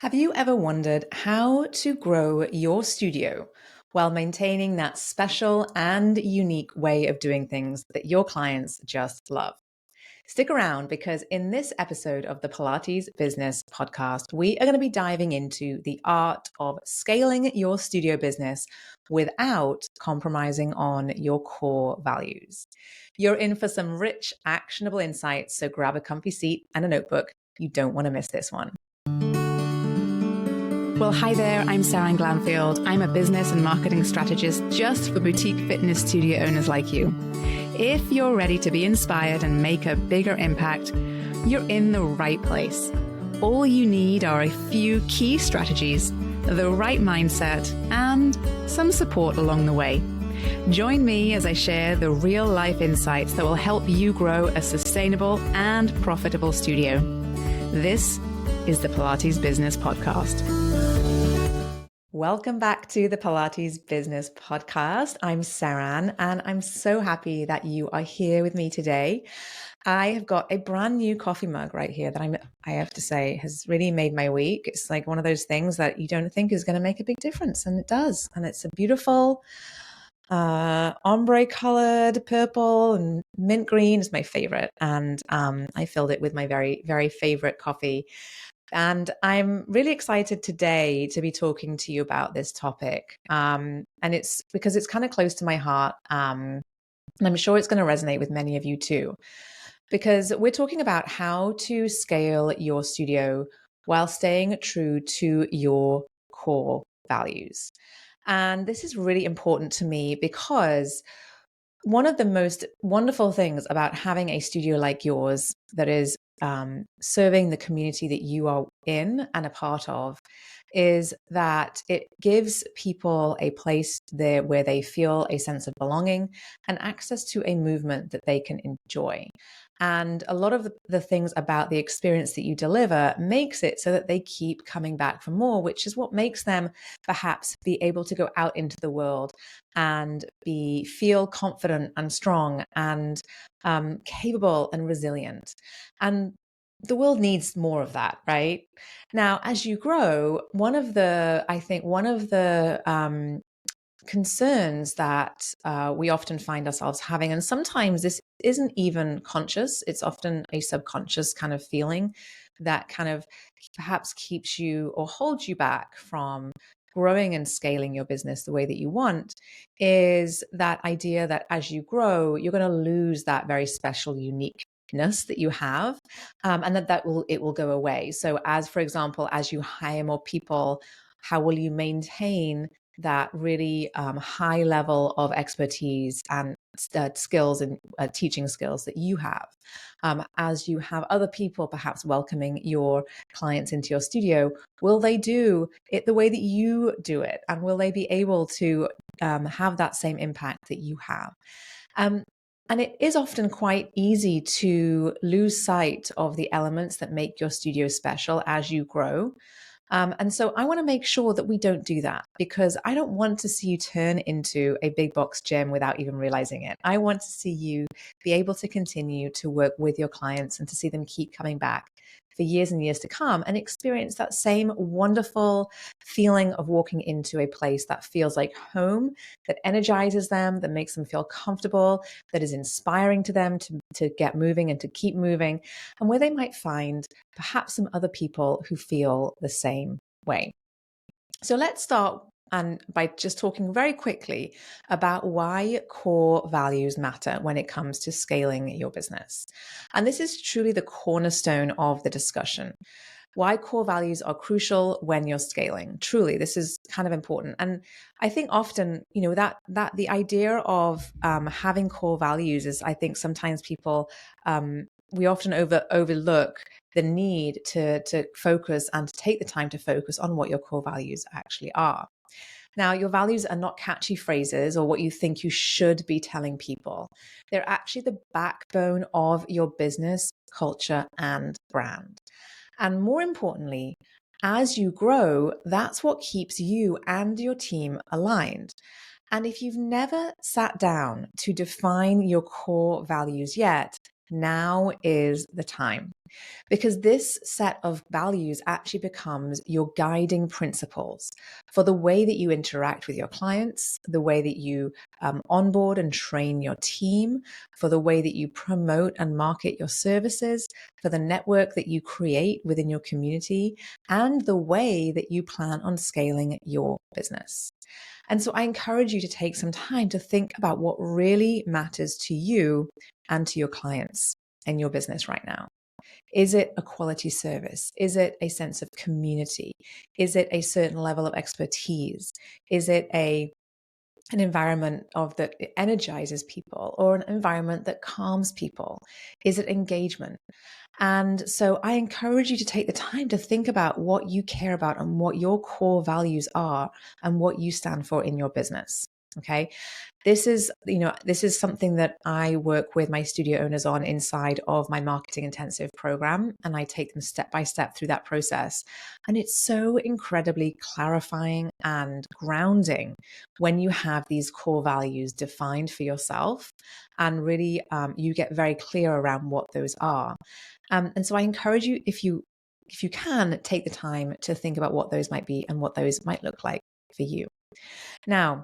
Have you ever wondered how to grow your studio while maintaining that special and unique way of doing things that your clients just love? Stick around because in this episode of the Pilates Business Podcast, we are going to be diving into the art of scaling your studio business without compromising on your core values. You're in for some rich, actionable insights, so grab a comfy seat and a notebook. You don't want to miss this one. Well, hi there, I'm Seran Glanfield. I'm a business and marketing strategist just for boutique fitness studio owners like you. If you're ready to be inspired and make a bigger impact, you're in the right place. All you need are a few key strategies, the right mindset, and some support along the way. Join me as I share the real-life insights that will help you grow a sustainable and profitable studio. This is the Pilates Business Podcast. Welcome back to the Pilates Business Podcast. I'm Seran, and I'm so happy that you are here with me today. I have got a brand new coffee mug right here that I have to say has really made my week. It's like one of those things that you don't think is going to make a big difference, and it does. And it's a beautiful ombre colored purple, and mint green is my favorite. And I filled it with my very, very favorite coffee. And I'm really excited today to be talking to you about this topic. And it's because it's kind of close to my heart. And I'm sure it's going to resonate with many of you too, because we're talking about how to scale your studio while staying true to your core values. And this is really important to me because one of the most wonderful things about having a studio like yours that is serving the community that you are in and a part of is that it gives people a place there where they feel a sense of belonging and access to a movement that they can enjoy. And a lot of the things about the experience that you deliver makes it so that they keep coming back for more, which is what makes them perhaps be able to go out into the world and feel confident and strong and capable and resilient. And the world needs more of that, right? Now, as you grow, one of the concerns that we often find ourselves having, and sometimes this isn't even conscious, it's often a subconscious kind of feeling that kind of perhaps keeps you or holds you back from growing and scaling your business the way that you want, is that idea that as you grow, you're going to lose that very special, uniqueness that you have, and it will go away. So as, for example, as you hire more people, how will you maintain that really high level of expertise and skills and teaching skills that you have? As you have other people perhaps welcoming your clients into your studio, will they do it the way that you do it? And will they be able to have that same impact that you have? And it is often quite easy to lose sight of the elements that make your studio special as you grow. And so I want to make sure that we don't do that, because I don't want to see you turn into a big box gym without even realizing it. I want to see you be able to continue to work with your clients and to see them keep coming back for years and years to come and experience that same wonderful feeling of walking into a place that feels like home, that energizes them, that makes them feel comfortable, that is inspiring to them to get moving and to keep moving, and where they might find perhaps some other people who feel the same way. So let's start by just talking very quickly about why core values matter when it comes to scaling your business. And this is truly the cornerstone of the discussion. Why core values are crucial when you're scaling. Truly, this is kind of important. And I think often, that the idea of having core values is, I think sometimes people, we often overlook the need to focus and to take the time to focus on what your core values actually are. Now, your values are not catchy phrases or what you think you should be telling people. They're actually the backbone of your business, culture, and brand. And more importantly, as you grow, that's what keeps you and your team aligned. And if you've never sat down to define your core values yet, now is the time. Because this set of values actually becomes your guiding principles for the way that you interact with your clients, the way that you onboard and train your team, for the way that you promote and market your services, for the network that you create within your community, and the way that you plan on scaling your business. And so I encourage you to take some time to think about what really matters to you and to your clients in your business right now. Is it a quality service? Is it a sense of community? Is it a certain level of expertise? Is it an environment that energizes people, or an environment that calms people? Is it engagement? And so I encourage you to take the time to think about what you care about and what your core values are and what you stand for in your business. Okay. This is something that I work with my studio owners on inside of my marketing intensive program. And I take them step by step through that process. And it's so incredibly clarifying and grounding when you have these core values defined for yourself, and really you get very clear around what those are. And so I encourage you, if you can, take the time to think about what those might be and what those might look like for you. Now,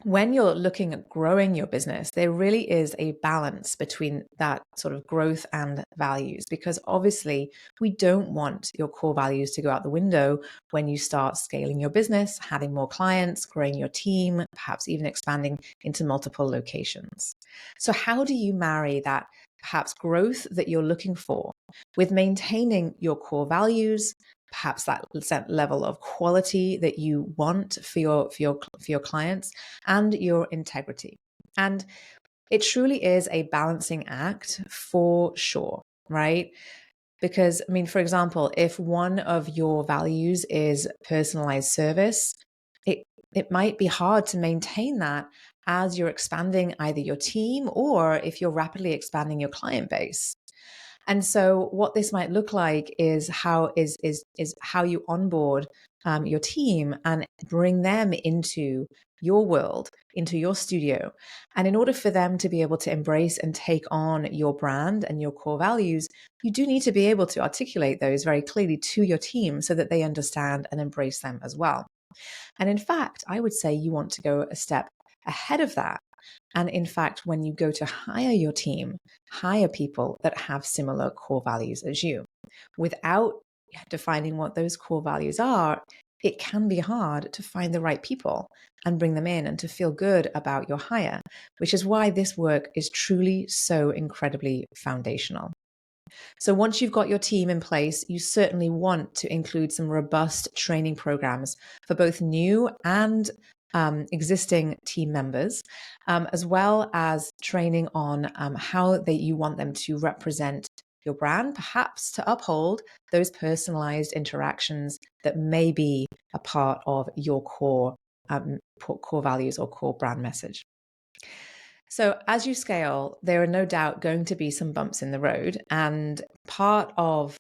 when you're looking at growing your business, there really is a balance between that sort of growth and values, because obviously we don't want your core values to go out the window when you start scaling your business, having more clients, growing your team, perhaps even expanding into multiple locations. So how do you marry that perhaps growth that you're looking for with maintaining your core values, perhaps that level of quality that you want for your clients, and your integrity? And it truly is a balancing act for sure, right? Because, I mean, for example, if one of your values is personalized service, it might be hard to maintain that as you're expanding either your team or if you're rapidly expanding your client base. And so what this might look like is how you onboard your team and bring them into your world, into your studio. And in order for them to be able to embrace and take on your brand and your core values, you do need to be able to articulate those very clearly to your team so that they understand and embrace them as well. And in fact, I would say you want to go a step ahead of that. And in fact, when you go to hire your team, hire people that have similar core values as you. Without defining what those core values are, it can be hard to find the right people and bring them in and to feel good about your hire, which is why this work is truly so incredibly foundational. So once you've got your team in place, you certainly want to include some robust training programs for both new and existing team members, as well as training on how you want them to represent your brand, perhaps to uphold those personalized interactions that may be a part of your core values or core brand message. So as you scale, there are no doubt going to be some bumps in the road. And part of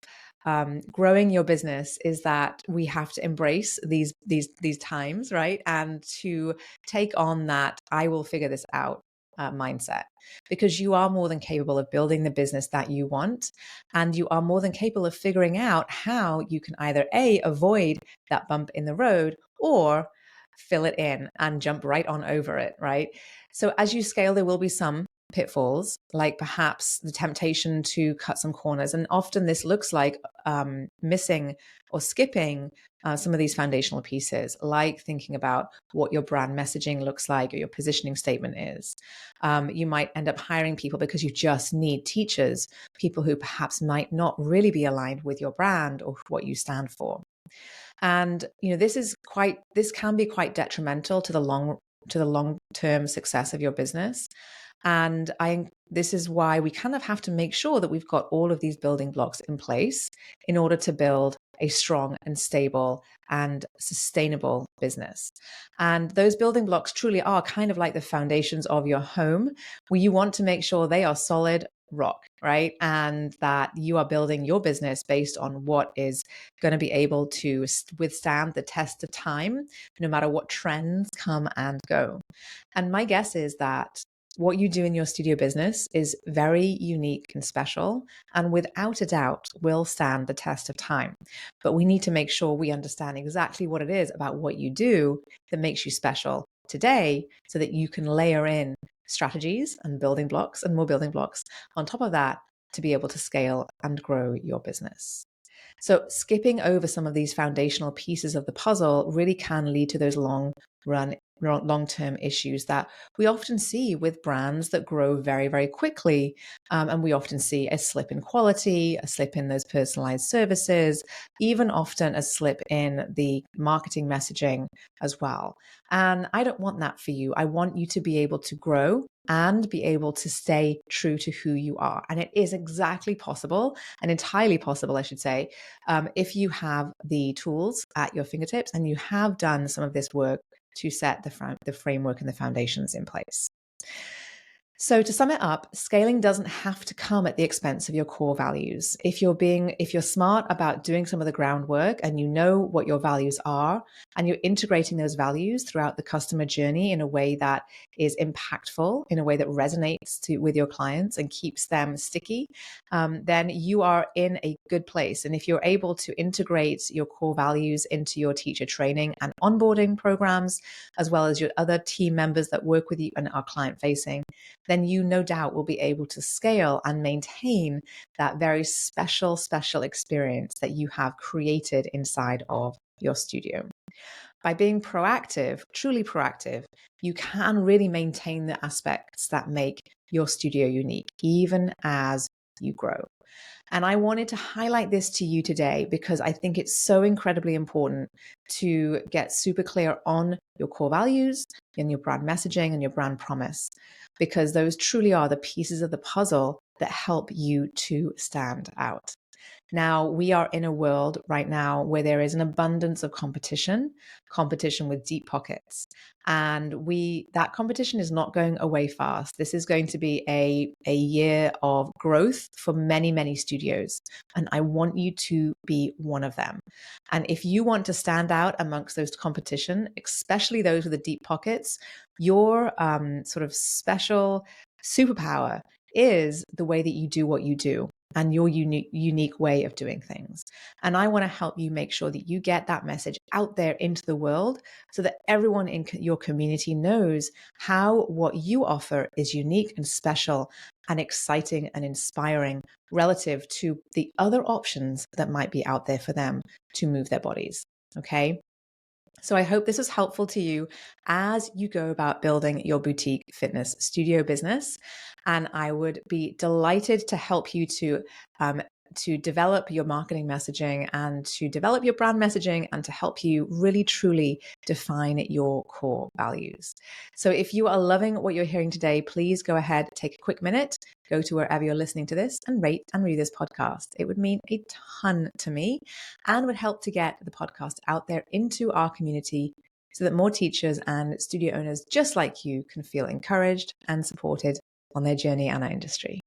growing your business is that we have to embrace these times, right? And to take on that "I will figure this out" mindset, because you are more than capable of building the business that you want, and you are more than capable of figuring out how you can either avoid that bump in the road or fill it in and jump right on over it, right? So as you scale, there will be some pitfalls, like perhaps the temptation to cut some corners. And often this looks like missing or skipping some of these foundational pieces, like thinking about what your brand messaging looks like or your positioning statement is. You might end up hiring people because you just need teachers, people who perhaps might not really be aligned with your brand or what you stand for. And this can be quite detrimental to the long-term success of your business. And this is why we kind of have to make sure that we've got all of these building blocks in place in order to build a strong and stable and sustainable business. And those building blocks truly are kind of like the foundations of your home, where you want to make sure they are solid rock, right? And that you are building your business based on what is going to be able to withstand the test of time, no matter what trends come and go. And my guess is that what you do in your studio business is very unique and special, and without a doubt will stand the test of time. But we need to make sure we understand exactly what it is about what you do that makes you special today, so that you can layer in strategies and building blocks and more building blocks on top of that to be able to scale and grow your business. So skipping over some of these foundational pieces of the puzzle really can lead to those long-term issues that we often see with brands that grow very, very quickly. And we often see a slip in quality, a slip in those personalized services, even often a slip in the marketing messaging as well. And I don't want that for you. I want you to be able to grow and be able to stay true to who you are. And it is exactly possible, and entirely possible, I should say, if you have the tools at your fingertips and you have done some of this work to set the framework and the foundations in place. So to sum it up, scaling doesn't have to come at the expense of your core values. If you're smart about doing some of the groundwork and you know what your values are, and you're integrating those values throughout the customer journey in a way that is impactful, in a way that resonates with your clients and keeps them sticky, then you are in a good place. And if you're able to integrate your core values into your teacher training and onboarding programs, as well as your other team members that work with you and are client facing, then you no doubt will be able to scale and maintain that very special experience that you have created inside of your studio. By being proactive, truly proactive, you can really maintain the aspects that make your studio unique, even as you grow. And I wanted to highlight this to you today because I think it's so incredibly important to get super clear on your core values and your brand messaging and your brand promise, because those truly are the pieces of the puzzle that help you to stand out. Now, we are in a world right now where there is an abundance of competition with deep pockets. And that competition is not going away fast. This is going to be a year of growth for many, many studios. And I want you to be one of them. And if you want to stand out amongst those competition, especially those with the deep pockets, your sort of special superpower is the way that you do what you do and your unique way of doing things. And I want to help you make sure that you get that message out there into the world so that everyone in your community knows how what you offer is unique and special and exciting and inspiring relative to the other options that might be out there for them to move their bodies. Okay. So I hope this was helpful to you as you go about building your boutique fitness studio business. And I would be delighted to help you to develop your marketing messaging and to develop your brand messaging and to help you really truly define your core values. So if you are loving what you're hearing today, please go ahead, take a quick minute, go to wherever you're listening to this and rate and review this podcast. It would mean a ton to me and would help to get the podcast out there into our community so that more teachers and studio owners just like you can feel encouraged and supported on their journey and our industry.